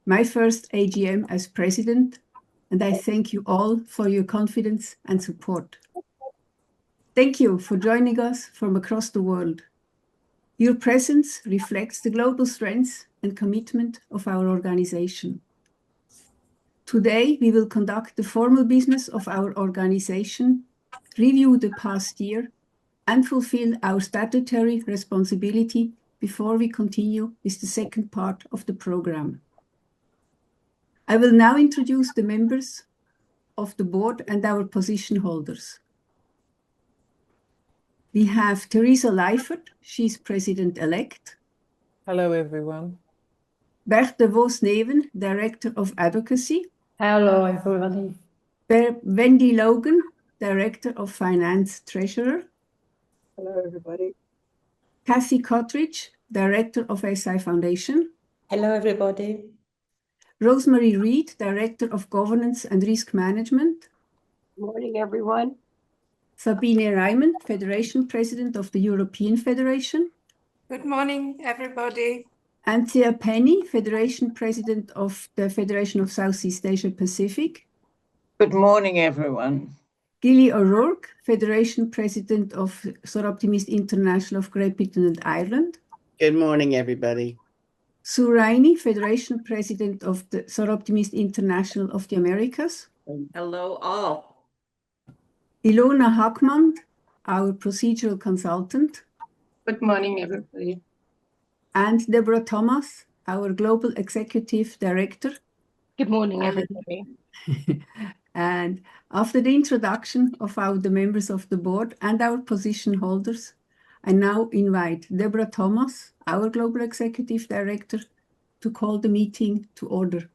my first AGM as president, and I thank you all for your confidence and support. Thank you for joining us from across the world. Your presence reflects the global strength and commitment of our organization. Today, we will conduct the formal business of our organization, review the past year, and fulfill our statutory responsibility before we continue with the second part of the program. I will now introduce the members of the board and our position holders. We have Theresa Leifert, she's president-elect. Hello, everyone. Bert de Vos-Neven, Director of Advocacy. Hello, everybody. Wendy Logan, Director of Finance Treasurer. Hello, everybody. Kathy Cottridge, Director of SI Foundation. Hello, everybody. Rosemary Reed, Director of Governance and Risk Management. Good morning, everyone. Sabine Reimann, Federation President of the European Federation. Good morning, everybody. Anthea Penny, Federation President of the Federation of Southeast Asia Pacific. Good morning, everyone. Gilly O'Rourke, Federation President of Soroptimist International of Great Britain and Ireland. Good morning, everybody. Sue Rainey, Federation President of the Soroptimist International of the Americas. Hello, all. Ilona Hackmann, our procedural consultant. Good morning, everybody. And Deborah Thomas, our Global Executive Director. Good morning, everybody. And after the introduction of the members of the board and our position holders, I now invite Deborah Thomas, our Global Executive Director, to call the meeting to order.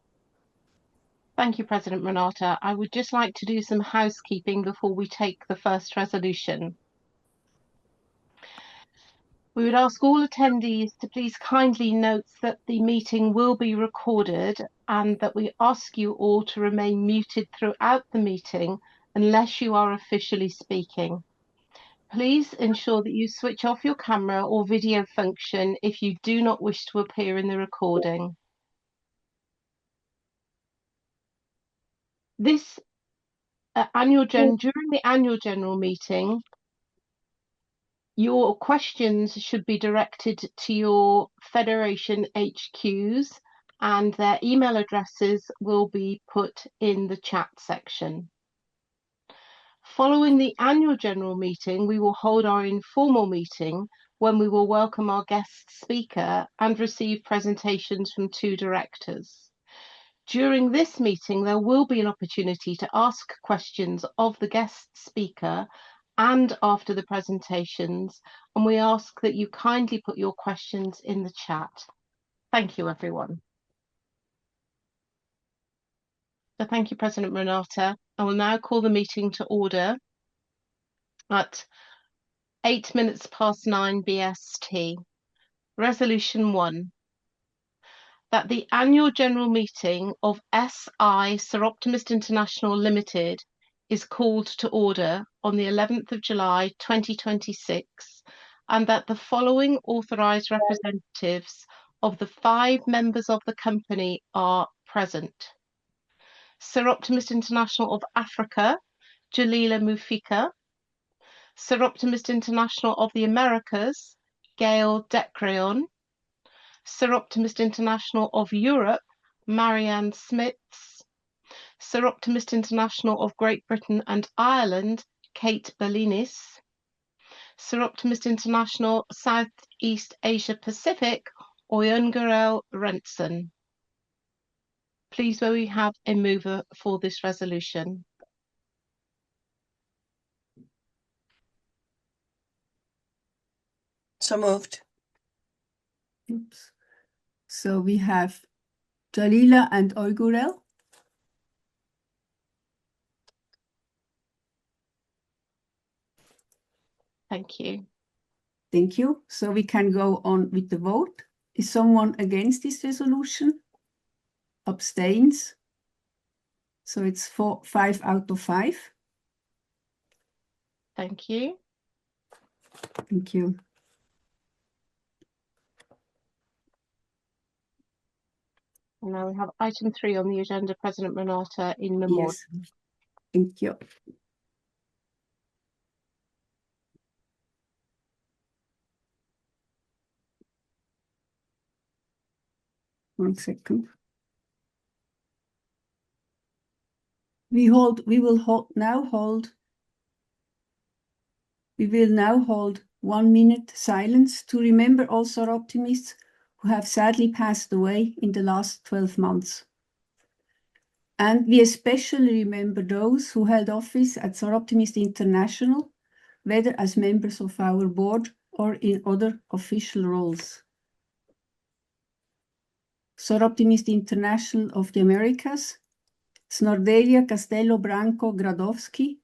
Thank you, President Renata. I would just like to do some housekeeping before we take the first resolution. We would ask all attendees to please kindly note that the meeting will be recorded and that we ask you all to remain muted throughout the meeting unless you are officially speaking. Please ensure that you switch off your camera or video function if you do not wish to appear in the recording. During the annual general meeting, your questions should be directed to your Federation HQs and their email addresses will be put in the chat section. Following the annual general meeting, we will hold our informal meeting when we will welcome our guest speaker and receive presentations from 2 directors. During this meeting, there will be an opportunity to ask questions of the guest speaker and after the presentations, and we ask that you kindly put your questions in the chat. Thank you, everyone. So thank you, President Renata. I will now call the meeting to order at 9:08 BST. Resolution 1. That the annual general meeting of SI Soroptimist International Limited is called to order on the 11th of July 2026, and that the following authorised representatives of the 5 members of the company are present. Soroptimist International of Africa, Jalila Mufika. Soroptimist International of the Americas, Gail Decreon. Soroptimist International of Europe, Marianne Smits. Soroptimist International of Great Britain and Ireland, Kate Bellinis. Soroptimist International Southeast Asia Pacific, Oyungerel Renson. Please, may we have a mover for this resolution? So moved. Oops. So we have Jalila and Oyungerel. Thank you. Thank you. So we can go on with the vote. Is someone against this resolution? Abstains? So it's 5 out of 5. Thank you. Thank you. And now we have item 3 on the agenda, President Renata in memoriam. Yes. Thank you. One second. We will now hold 1 minute silence to remember all Soroptimists who have sadly passed away in the last 12 months. And we especially remember those who held office at Soroptimist International, whether as members of our board or in other official roles. Soroptimist International of the Americas, Snordelia Castello Branco Gradowski.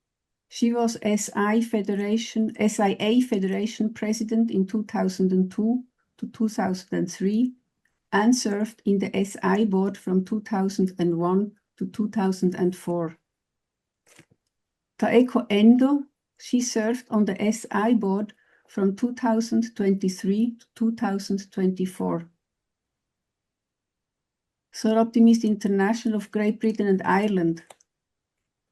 She was SIA Federation President in 2002 to 2003 and served in the SI board from 2001 to 2004. Taeko Endo, she served on the SI board from 2023 to 2024. Soroptimist International of Great Britain and Ireland.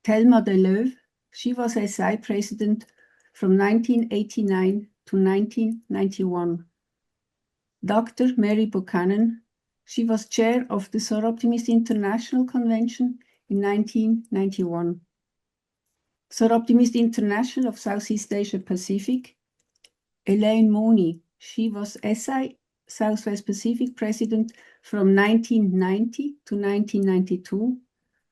Thelma Deleuve, she was SI President from 1989 to 1991. Dr. Mary Buchanan, she was chair of the Soroptimist International Convention in 1991. Soroptimist International of Southeast Asia Pacific. Elaine Mooney, she was SI Southwest Pacific President from 1990 to 1992,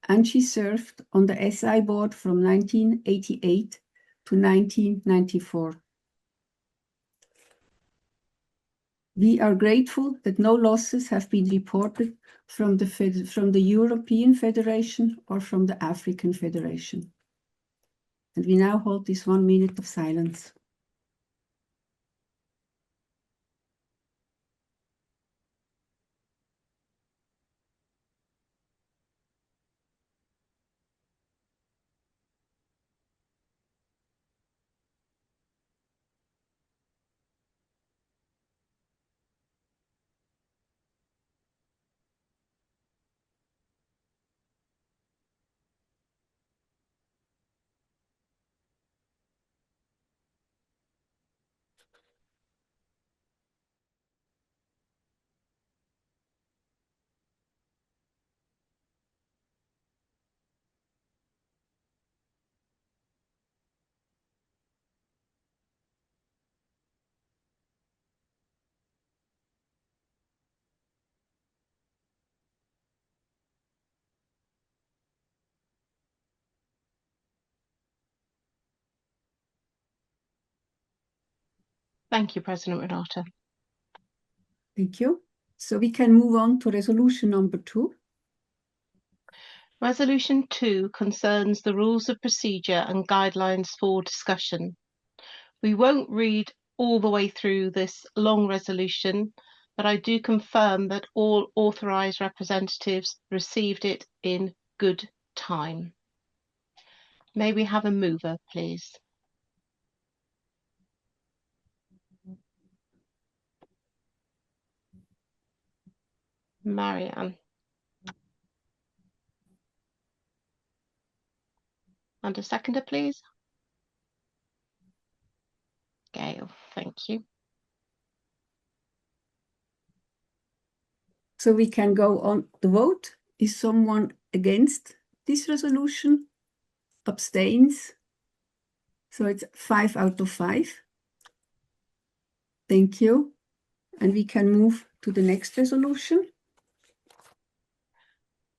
and she served on the SI board from 1988 to 1994. We are grateful that no losses have been reported from the European Federation or from the African Federation. And we now hold this 1 minute of silence. Thank you, President Renata. Thank you. So we can move on to resolution number 2. Resolution 2 concerns the rules of procedure and guidelines for discussion. We won't read all the way through this long resolution, but I do confirm that all authorised representatives received it in good time. May we have a mover, please? Marianne. And a seconder, please. Gail, thank you. So we can go on the vote. Is someone against this resolution? Abstains? So it's 5 out of 5. Thank you. And we can move to the next resolution.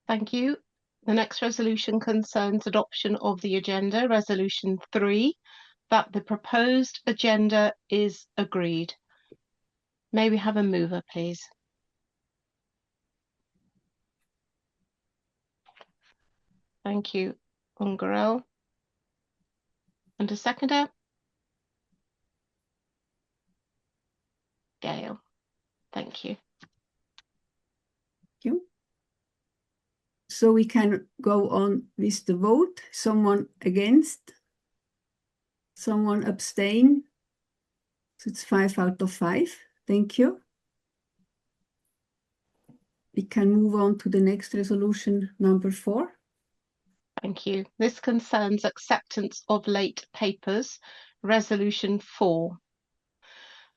Thank you. The next resolution concerns adoption of the agenda, Resolution 3, that the proposed agenda is agreed. May we have a mover, please? Thank you, Ungarel. And a seconder? Gail. Thank you. Thank you. So we can go on with the vote. Someone against? Someone abstain? So it's 5 out of 5. Thank you. We can move on to the next resolution, number 4. Thank you. This concerns acceptance of late papers. Resolution 4.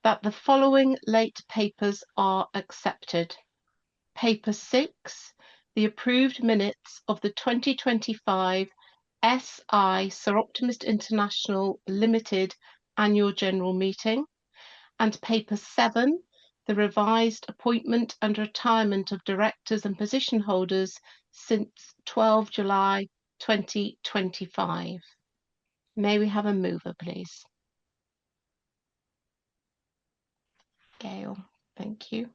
That the following late papers are accepted. Paper 6, the approved minutes of the 2025 SI Soroptimist International Limited Annual General Meeting, and Paper 7, the revised appointment and retirement of directors and position holders since 12 July 2025. May we have a mover, please? Gail, thank you.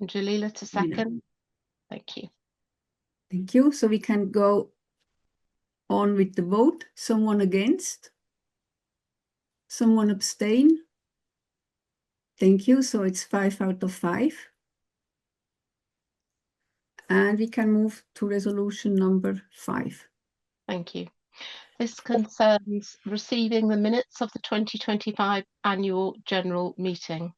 And Jalila to second. Thank you. Thank you. So we can go on with the vote. Someone against? Someone abstain? Thank you. So it's 5 out of 5. And we can move to resolution number 5. Thank you. This concerns receiving the minutes of the 2025 Annual General Meeting.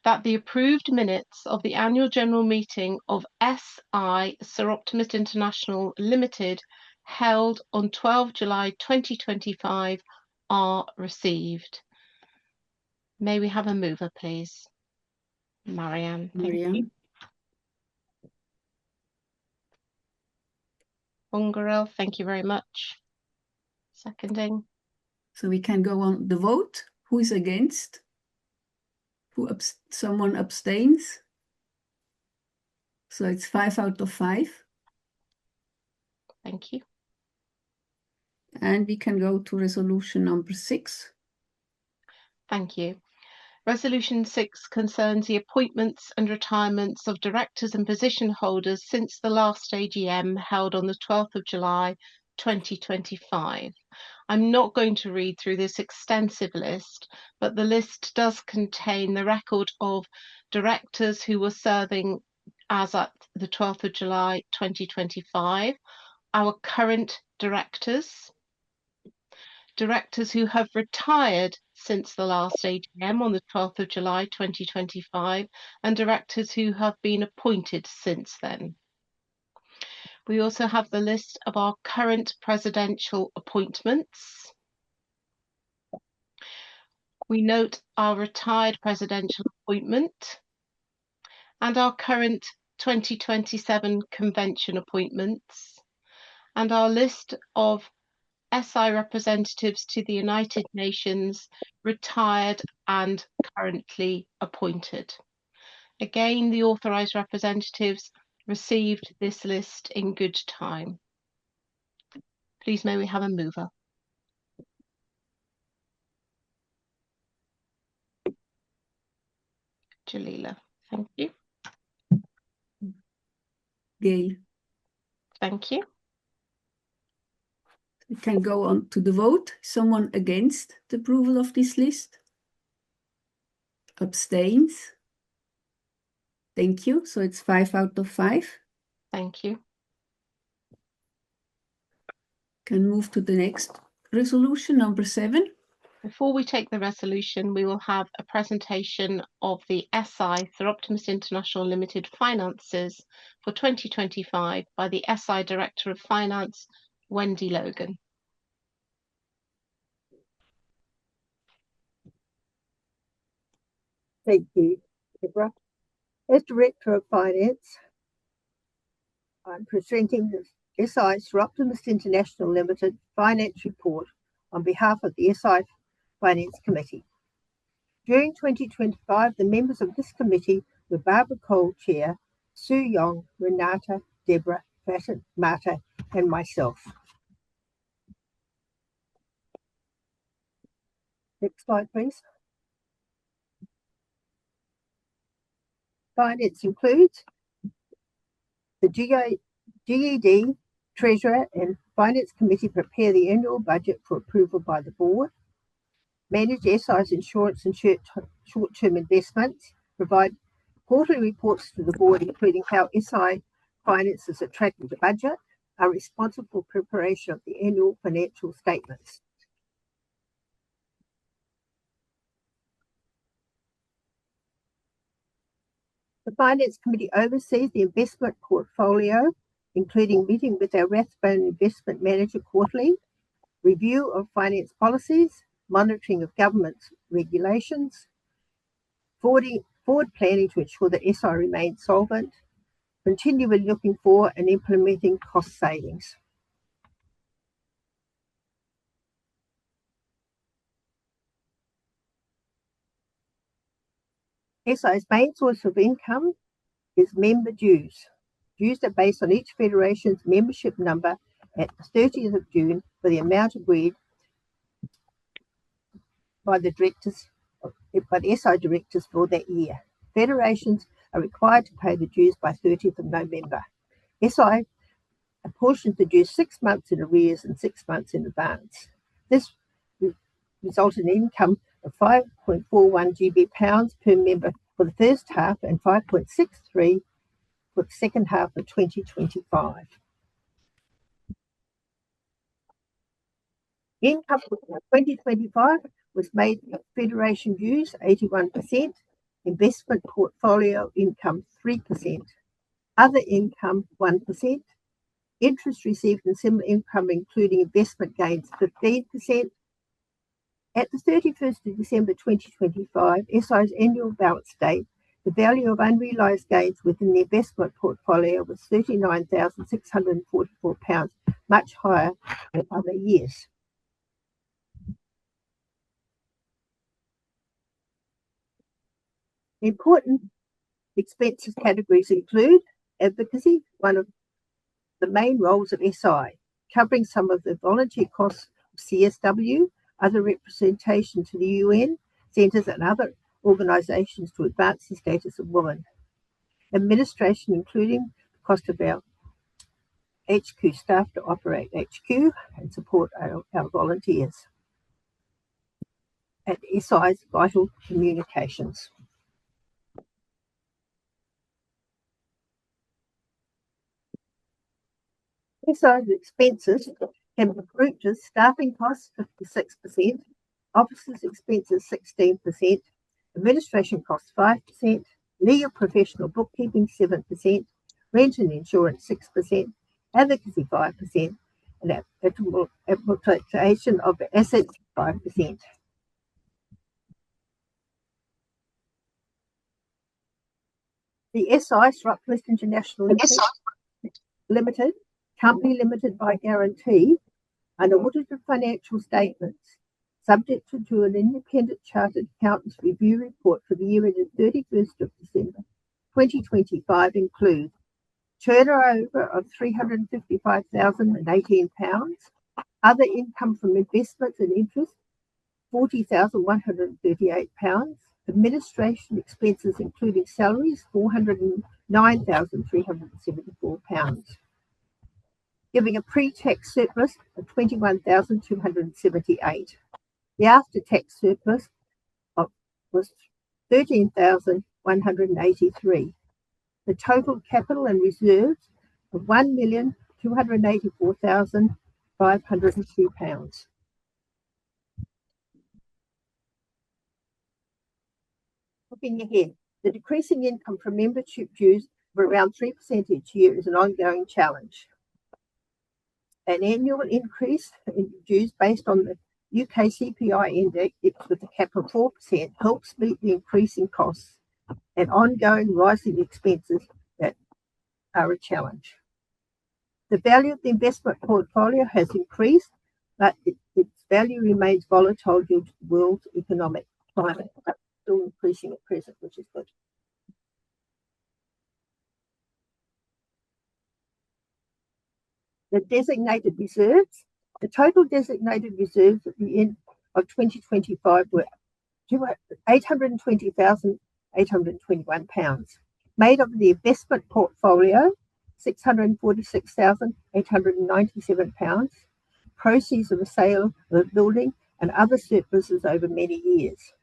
That the approved minutes of the Annual General Meeting of SI Soroptimist International Limited held on 12 July 2025 are received. May we have a mover, please? Marianne, thank you. Ungarel, thank you very much. Seconding. So we can go on the vote. Who is against? Someone abstains? So it's 5 out of 5. Thank you. And we can go to resolution number 6. Thank you. Resolution 6 concerns the appointments and retirements of directors and position holders since the last AGM held on the 12th of July 2025. I'm not going to read through this extensive list, but the list does contain the record of directors who were serving as at the 12th of July 2025, our current directors, directors who have retired since the last AGM on the 12th of July 2025, and directors who have been appointed since then. We also have the list of our current presidential appointments. We note our retired presidential appointment and our current 2027 convention appointments, and our list of SI representatives to the United Nations, retired and currently appointed. Again, the authorised representatives received this list in good time. Please may we have a mover? Jalila, thank you. Gail. Thank you. We can go on to the vote. Someone against the approval of this list? Abstains? Thank you. So it's 5 out of 5. Thank you. Can move to the next resolution, number 7. Before we take the resolution, we will have a presentation of the SI Soroptimist International Limited finances for 2025 by the SI Director of Finance, Wendy Logan. Thank you, Deborah. As Director of Finance, I'm presenting the SI Soroptimist International Limited Finance Report on behalf of the SI Finance Committee. During 2025, the members of this committee were Barbara Cole, Chair, Sue Yong, Renata, Deborah, Fatin, Marta, and myself. Next slide, please. Finance includes the GED, Treasurer and Finance Committee prepare the annual budget for approval by the Board, manage SI's insurance and short-term investments, provide quarterly reports to the Board including how SI finances are tracking the budget, are responsible for preparation of the annual financial statements. The Finance Committee oversees the investment portfolio, including meeting with our Rathbone Investment Manager quarterly, review of finance policies, monitoring of government regulations, forward planning to ensure that SI remains solvent, continually looking for and implementing cost savings. SI's main source of income is member dues. Dues are based on each federation's membership number at the 30th of June for the amount agreed by the SI directors for that year. Federations are required to pay the dues by 30th of November. SI apportions the dues 6 months in arrears and 6 months in advance. This resulted in income of 5.41 GB pounds per member for the first half and 5.63 for the second half of 2025. Income for 2025 was made of Federation dues 81%, investment portfolio income 3%, other income 1%, interest received and similar income including investment gains 15%. At the 31st of December 2025, SI's annual balance date, the value of unrealised gains within the investment portfolio was £39,644, much higher than other years. Important expenses categories include advocacy, one of the main roles of SI, covering some of the volunteer costs of CSW, other representation to the UN, centres and other organisations to advance the status of women. Administration, including the cost of our HQ staff to operate HQ and support our volunteers. At SI's vital communications. SI's expenses can be grouped as staffing costs 56%, officers' expenses 16%, administration costs 5%, legal professional bookkeeping 7%, rent and insurance 6%, advocacy 5%, and amortization of assets 5%. The SI, Soroptimist International Limited, company limited by guarantee, unaudited financial statements, subject to an independent chartered accountant's review report for the year ended 31st of December 2025 include turnover of £355,018, other income from investments and interest £40,138, administration expenses including salaries £409,374, giving a pre-tax surplus of $21,278. The after-tax surplus was $13,183. The total capital and reserves of £1,284,502. Looking ahead, the decreasing income from membership dues of around 3% each year is an ongoing challenge. An annual increase in dues based on the UK CPI index with a cap of 4% helps meet the increasing costs and ongoing rising expenses that are a challenge. The value of the investment portfolio has increased, but its value remains volatile due to the world's economic climate, but still increasing at present, which is good. The designated reserves. The total designated reserves at the end of 2025 were £820,821, made of the investment portfolio £646,897, proceeds of the sale of a building and other surpluses over many years.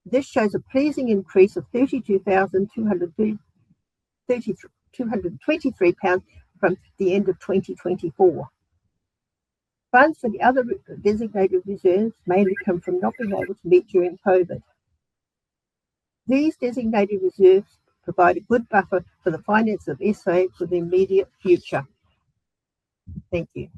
This shows a pleasing increase of £32,223 from the end of 2024. Funds for the other designated reserves mainly come from not being able to meet during COVID. These designated reserves provide a good buffer for the finance of SA for the immediate future. Thank you.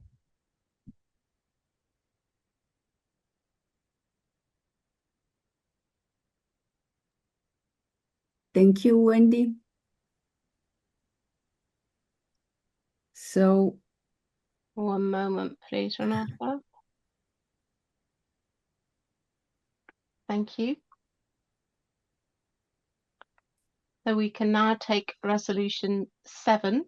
Thank you, Wendy. So, One moment, please, Renata. Thank you. So we can now take resolution 7,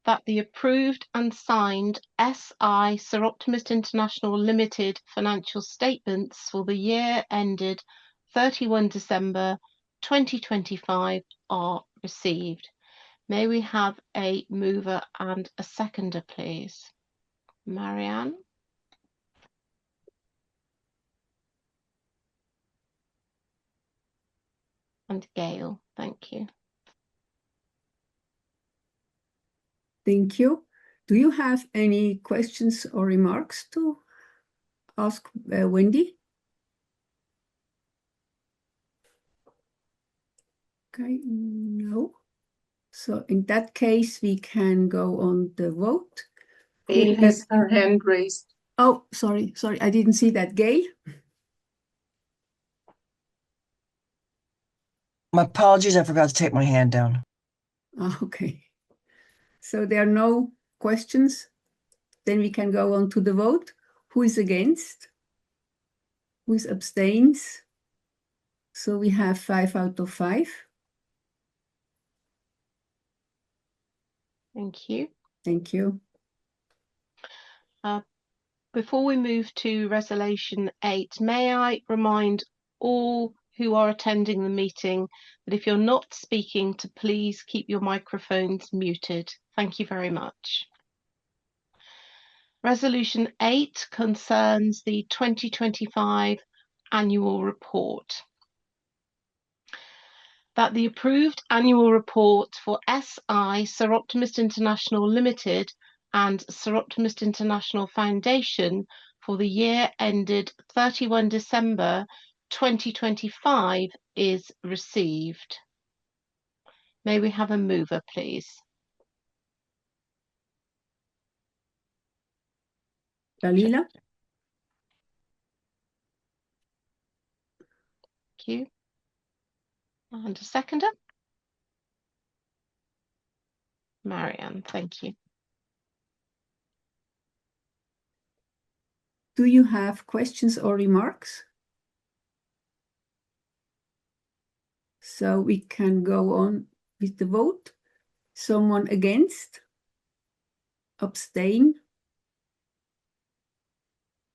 that the approved and signed SI Soroptimist International Limited financial statements for the year ended 31 December 2025 are received. May we have a mover and a seconder, please? Marianne? And Gail, thank you. thank you. Do you have any questions or remarks to ask Wendy? Okay, no. So in that case, we can go on the vote. Gail has her hand raised. Oh, sorry, I didn't see that. Gail? My apologies, I forgot to take my hand down. Okay. So there are no questions. Then we can go on to the vote. Who is against? Who is abstains? So we have 5 out of 5. Thank you. Thank you. Before we move to resolution 8, may I remind all who are attending the meeting that if you're not speaking, to please keep your microphones muted. Thank you very much. Resolution 8 concerns the 2025 annual report. That the approved annual report for SI Soroptimist International Limited and Soroptimist International Foundation for the year ended 31 December 2025 is received. May we have a mover, please? Dalila? Thank you. And a seconder? Marianne, thank you. Do you have questions or remarks? So we can go on with the vote. Someone against? Abstain?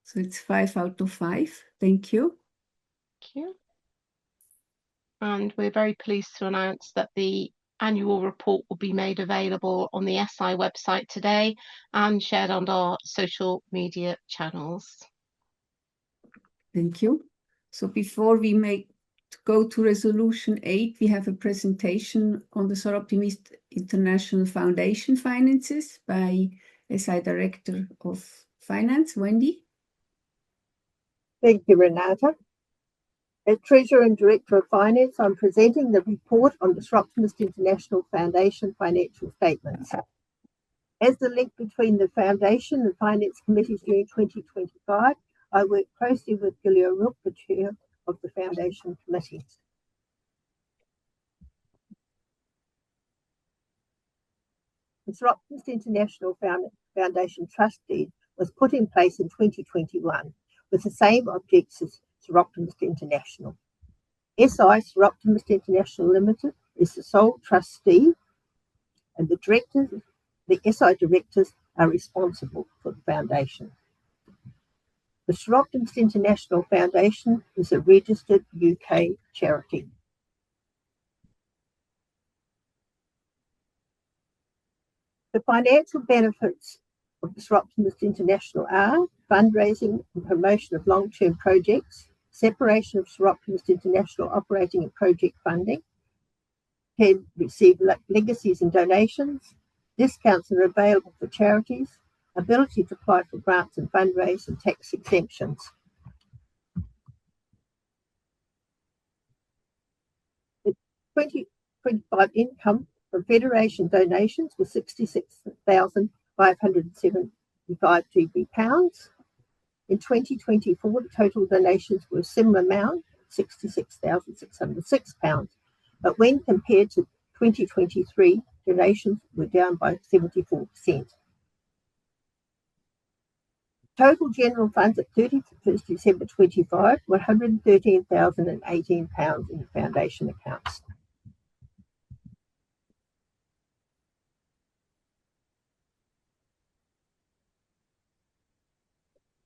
So it's 5 out of 5. Thank you. Thank you. And we're very pleased to announce that the annual report will be made available on the SI website today and shared on our social media channels. Thank you. So before we go to resolution 8, we have a presentation on the Soroptimist International Foundation finances by SI Director of Finance, Wendy. Thank you, Renata. As Treasurer and Director of Finance, I'm presenting the report on the Soroptimist International Foundation financial statements. As the link between the Foundation and Finance Committees during 2025, I worked closely with Gilio Rook, the Chair of the Foundation Committee. The Soroptimist International Foundation Trust Deed was put in place in 2021 with the same objects as Soroptimist International. SI Soroptimist International Limited is the sole trustee, and the SI directors are responsible for the foundation. The Soroptimist International Foundation is a registered UK charity. The financial benefits of the Soroptimist International are fundraising and promotion of long-term projects, separation of Soroptimist International operating and project funding, can receive legacies and donations, discounts are available for charities, ability to apply for grants and fundraise, and tax exemptions. 2025 income from Federation donations was £66,575 GB. In 2024, the total donations were a similar amount, £66,606. But when compared to 2023, donations were down by 74%. Total general funds at 31st December 25 were £113,018 in the foundation accounts.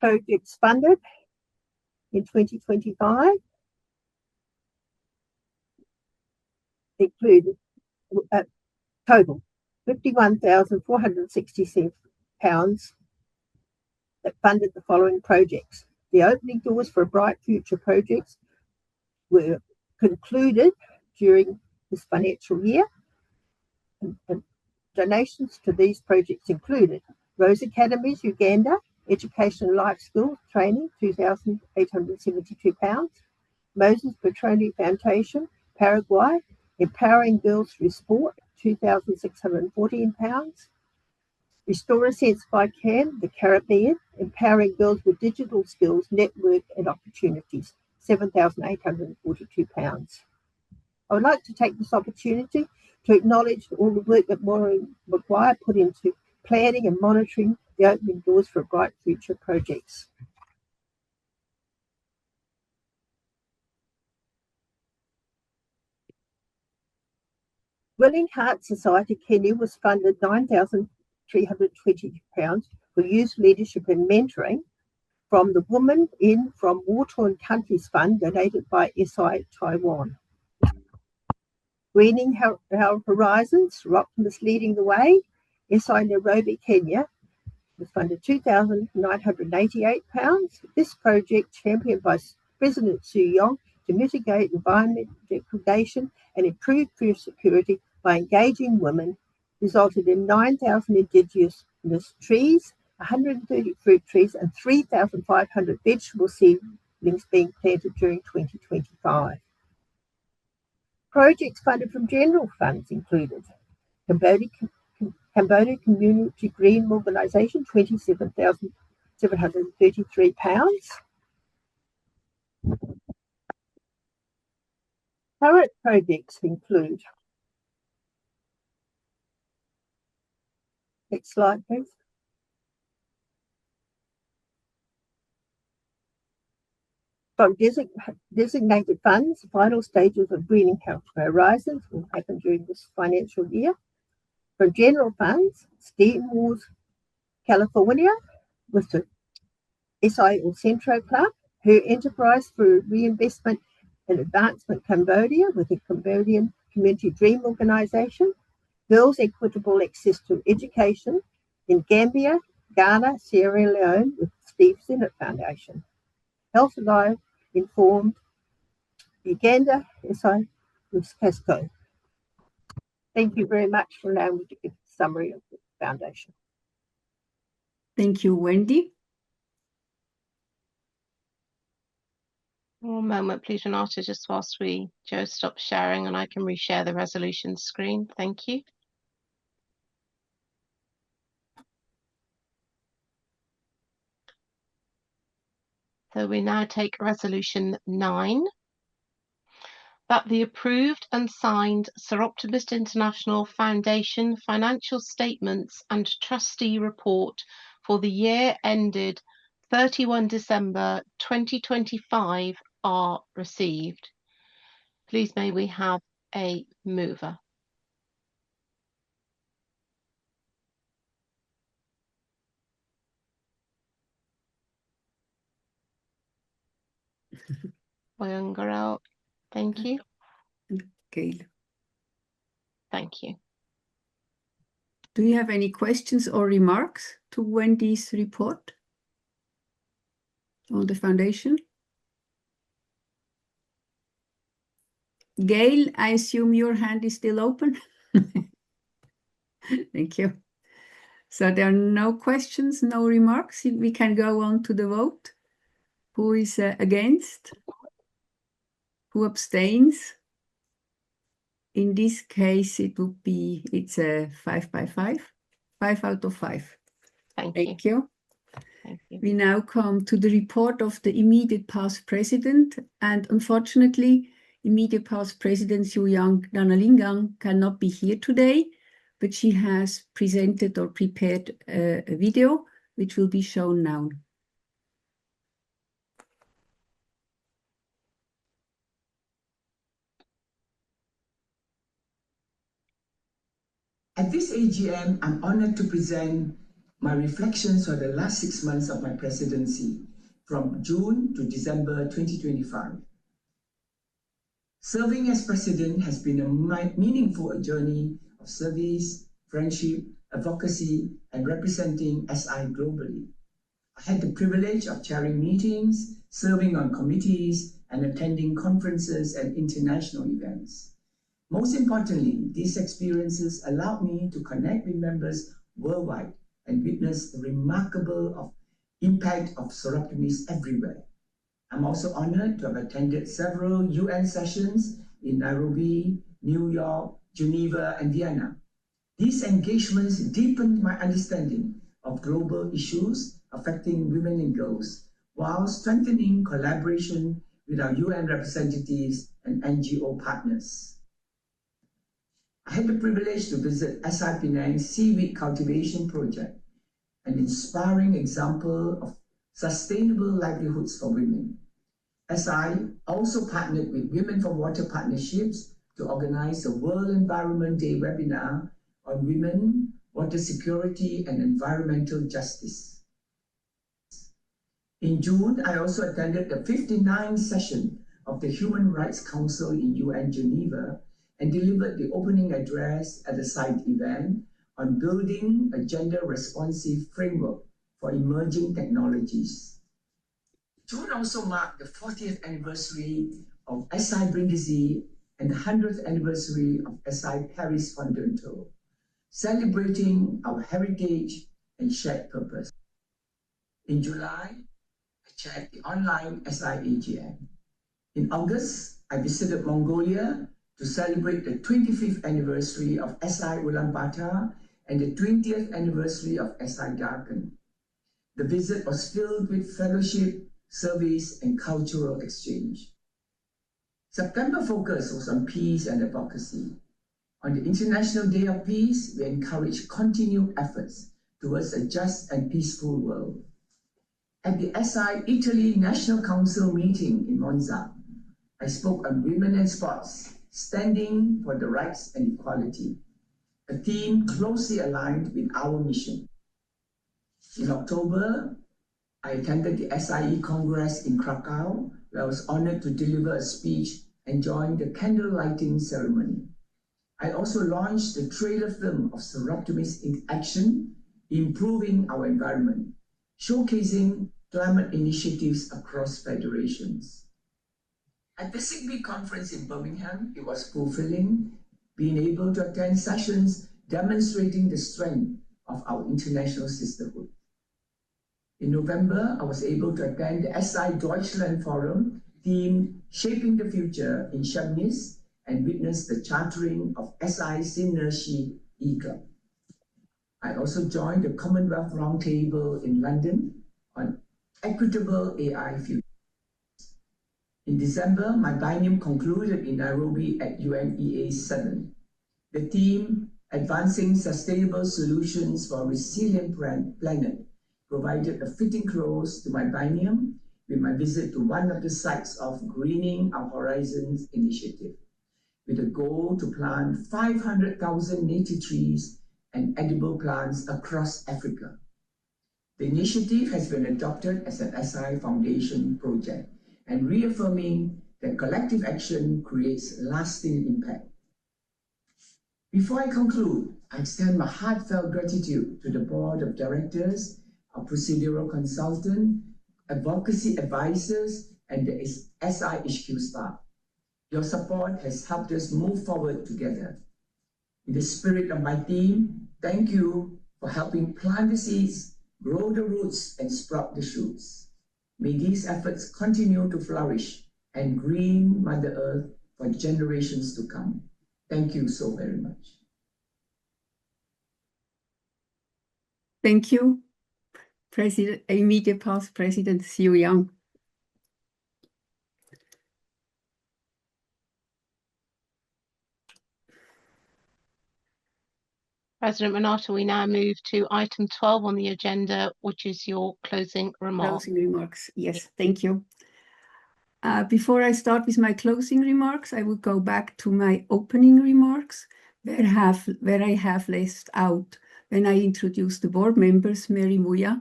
Projects funded in 2025 included total £51,467 that funded the following projects. The opening doors for Bright Future projects were concluded during this financial year, and donations to these projects included Rose Academies, Uganda, Education and Life Skills Training, £2,872, Moses Petroni Foundation, Paraguay, Empowering Girls Through Sport, £2,614, Restore a Sense by CAM, the Caribbean, Empowering Girls with Digital Skills, Network and Opportunities, £7,842. I would like to take this opportunity to acknowledge all the work that Maureen Maguire put into planning and monitoring the opening doors for Bright Future projects. Willing Heart Society Kenya was funded £9,320 for youth leadership and mentoring from the Women in from War-Torn Countries Fund donated by SI Taiwan. Greening Our Horizons, Soroptimist Leading the Way, SI Nairobi, Kenya, was funded £2,988. This project, championed by President Su Yong to mitigate environmental degradation and improve food security by engaging women, resulted in 9,000 indigenous trees, 130 fruit trees, and 3,500 vegetable seedlings being planted during 2025. Projects funded from general funds included Cambodia Community Green Mobilisation, £27,733. Current projects include, next slide please. From designated funds, final stages of Greening Our Horizons will happen during this financial year. From general funds, Steam Wars California with the SI El Centro Club, her enterprise for reinvestment and advancement Cambodia with the Cambodian Community Dream Organisation, Girls Equitable Access to Education in Gambia, Ghana, Sierra Leone with Steve Sennett Foundation, Health Alive Informed, Uganda, SI with Casco. Thank you very much for allowing me to give a summary of the foundation. Thank you, Wendy. One moment, please, Renata, just whilst Joe stops sharing and I can reshare the resolution screen. Thank you. So we now take resolution 9, that the approved and signed Soroptimist International Foundation financial statements and trustee report for the year ended 31 December 2025 are received. Please may we have a mover. Oyungarel, thank you. Gail. Thank you. Do you have any questions or remarks to Wendy's report on the foundation? Gail, I assume your hand is still open. Thank you. So there are no questions, no remarks. We can go on to the vote. Who is against? Who abstains? in this case, it's a 5 by 5, 5 out of 5. Thank you. Thank you. We now come to the report of the immediate past president, and unfortunately, immediate past president Xuyang Nanalingang cannot be here today, but she has presented or prepared a video which will be shown now. At this AGM, I'm honored to present my reflections on the last 6 months of my presidency, from June to December 2025. Serving as president has been a meaningful journey of service, friendship, advocacy, and representing SI globally. I had the privilege of chairing meetings, serving on committees, and attending conferences and international events. Most importantly, these experiences allowed me to connect with members worldwide and witness the remarkable impact of Soroptimists everywhere. I'm also honored to have attended several UN sessions in Nairobi, New York, Geneva, and Vienna. These engagements deepened my understanding of global issues affecting women and girls, while strengthening collaboration with our UN representatives and NGO partners. I had the privilege to visit SI Penang's seaweed cultivation project, an inspiring example of sustainable livelihoods for women. SI also partnered with Women for Water Partnerships to organize a World Environment Day webinar on women, water security, and environmental justice. In June, I also attended the 59th session of the Human Rights Council in UN Geneva and delivered the opening address at the site event on building a gender-responsive framework for emerging technologies. June also marked the 40th anniversary of SI Brindisi and the 100th anniversary of SI Paris Fondento, celebrating our heritage and shared purpose. In July, I chaired the online SI AGM. In August, I visited Mongolia to celebrate the 25th anniversary of SI Ulaanbaatar and the 20th anniversary of SI Darken. The visit was filled with fellowship, service, and cultural exchange. September focus was on peace and advocacy. On the International Day of Peace, we encourage continued efforts towards a just and peaceful world. At the SI Italy National Council meeting in Monza, I spoke on women and sports, standing for the rights and equality, a theme closely aligned with our mission. In October, I attended the SIE Congress in Krakow, where I was honored to deliver a speech and join the candle lighting ceremony. I also launched the trailer film of Soroptimist in Action, Improving Our Environment, showcasing climate initiatives across federations. At the SIGBI conference in Birmingham, it was fulfilling, being able to attend sessions demonstrating the strength of our international sisterhood. In November, I was able to attend the SI Deutschland Forum themed Shaping the Future in Chemnitz and witness the chartering of SI Synergy E-Club. I also joined the Commonwealth Roundtable in London on equitable AI future. In December, my biennium concluded in Nairobi at UNEA 7. The theme, Advancing Sustainable Solutions for a Resilient Planet, provided a fitting close to my biennium with my visit to one of the sites of Greening Our Horizons initiative, with a goal to plant 500,000 native trees and edible plants across Africa. The initiative has been adopted as an SI Foundation project and reaffirming that collective action creates lasting impact. Before I conclude, I extend my heartfelt gratitude to the Board of Directors, our procedural consultant, advocacy advisors, and the SI HQ staff. Your support has helped us move forward together. In the spirit of my theme, thank you for helping plant the seeds, grow the roots, and sprout the shoots. May these efforts continue to flourish and green Mother Earth for generations to come. Thank you so very much. Thank you, President, immediate past President Siu Yang. President Renata, we now move to item 12 on the agenda, which is your closing remarks. Closing remarks. Yes, thank you. Before I start with my closing remarks, I will go back to my opening remarks, where I have left out when I introduced the board members, Mary Muya,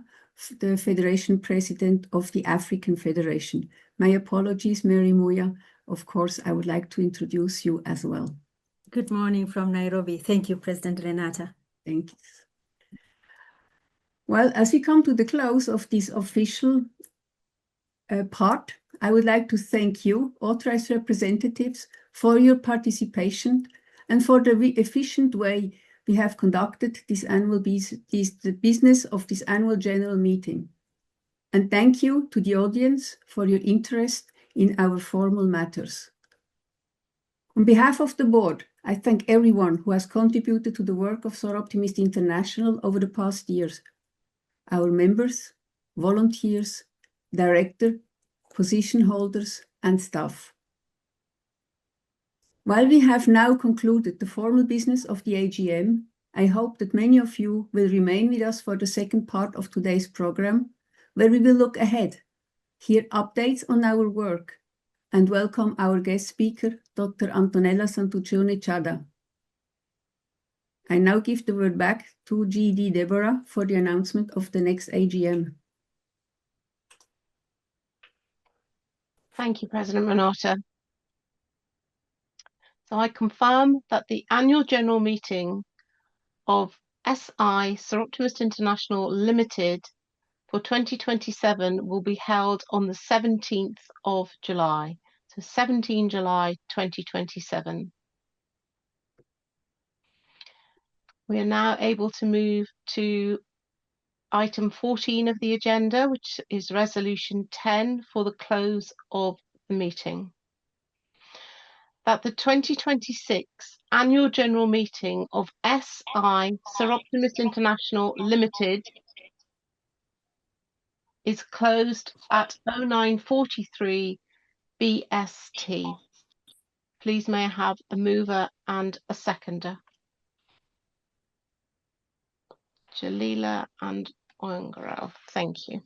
the Federation President of the African Federation. My apologies, Mary Muya. Of course, I would like to introduce you as well. Good morning from Nairobi. Thank you, President Renata. Thank you. Well, as we come to the close of this official part, I would like to thank you, authorized representatives, for your participation and for the efficient way we have conducted this the business of this annual general meeting. And thank you to the audience for your interest in our formal matters. On behalf of the board, I thank everyone who has contributed to the work of Soroptimist International over the past years. Our members, volunteers, director, position holders, and staff. While we have now concluded the formal business of the AGM, I hope that many of you will remain with us for the second part of today's program, where we will look ahead, hear updates on our work, and welcome our guest speaker, Dr. Antonella Santuccione Chada. I now give the word back to GD Deborah for the announcement of the next AGM. Thank you, President Renata. So I confirm that the annual general meeting of SI Soroptimist International Limited for 2027 will be held on the 17th of July, so 17 July 2027. We are now able to move to item 14 of the agenda, which is resolution 10 for the close of the meeting. That the 2026 annual general meeting of SI Soroptimist International Limited is closed at 09:43 BST. Please may I have a mover and a seconder? Jalila and Oyangarel. Thank you.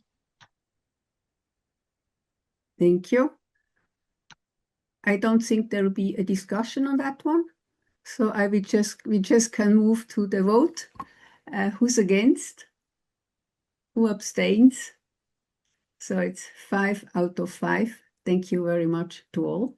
Thank you. I don't think there will be a discussion on that one. So we just can move to the vote. Who's against? Who abstains? So it's 5 out of 5. Thank you very much to all.